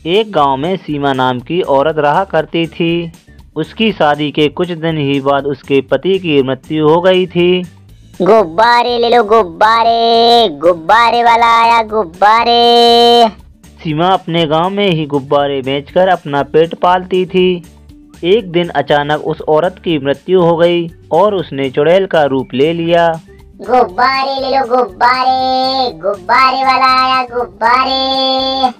एक गांव में सीमा नाम की औरत रहा करती थी। उसकी शादी के कुछ दिन ही बाद उसके पति की मृत्यु हो गई थी। गुब्बारे ले लो गुब्बारे, गुब्बारे वाला आया गुब्बारे। सीमा अपने गांव में ही गुब्बारे बेचकर अपना पेट पालती थी। एक दिन अचानक उस औरत की मृत्यु हो गई और उसने चुड़ैल का रूप ले लिया। गुब्बारे ले लो गुब्बारे, गुब्बारे वाला आया गुब्बारे।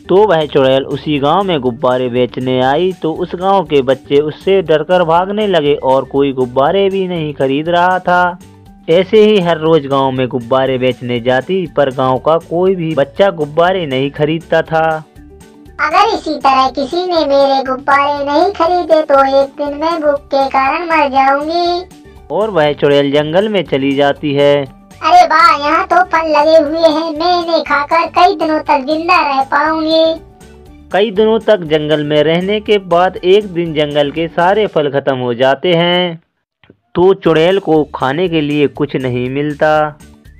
तो वह चुड़ैल उसी गांव में गुब्बारे बेचने आई तो उस गांव के बच्चे उससे डरकर भागने लगे और कोई गुब्बारे भी नहीं खरीद रहा था। ऐसे ही हर रोज गांव में गुब्बारे बेचने जाती पर गांव का कोई भी बच्चा गुब्बारे नहीं खरीदता था। अगर इसी तरह किसी ने मेरे गुब्बारे नहीं खरीदे तो एक दिन मैं भूख के कारण मर जाऊंगी। और वह चुड़ैल जंगल में चली जाती है। अरे वाह, यहाँ तो फल लगे हुए हैं, मैं इन्हें खाकर कई दिनों तक जिंदा रह पाऊंगी। कई दिनों तक जंगल में रहने के बाद एक दिन जंगल के सारे फल खत्म हो जाते हैं तो चुड़ैल को खाने के लिए कुछ नहीं मिलता।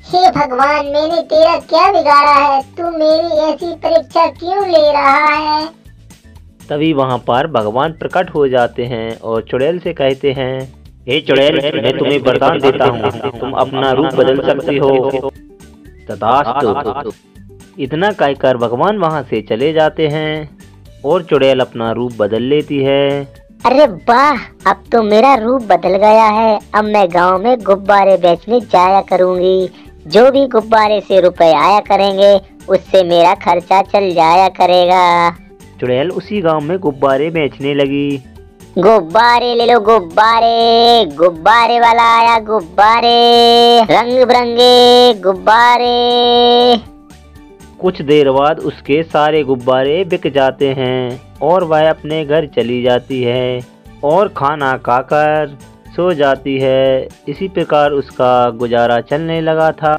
हे भगवान, मैंने तेरा क्या बिगाड़ा है? तू मेरी ऐसी परीक्षा क्यों ले रहा है? तभी वहाँ पर भगवान प्रकट हो जाते हैं और चुड़ैल से कहते हैं, हे चुड़ैल, मैं तुम्हें वरदान देता हूँ, तुम अपना रूप बदल सकती हो। तथास्तु। इतना कहकर भगवान वहाँ से चले जाते हैं और चुड़ैल अपना रूप बदल लेती है। अरे वाह, अब तो मेरा रूप बदल गया है। अब मैं गांव में गुब्बारे बेचने जाया करूंगी। जो भी गुब्बारे से रुपए आया करेंगे उससे मेरा खर्चा चल जाया करेगा। चुड़ैल उसी गांव में गुब्बारे बेचने लगी। गुब्बारे ले लो गुब्बारे, गुब्बारे वाला आया गुब्बारे। रंग बिरंगे गुब्बारे। कुछ देर बाद उसके सारे गुब्बारे बिक जाते हैं और वह अपने घर चली जाती है और खाना खाकर सो जाती है। इसी प्रकार उसका गुजारा चलने लगा था।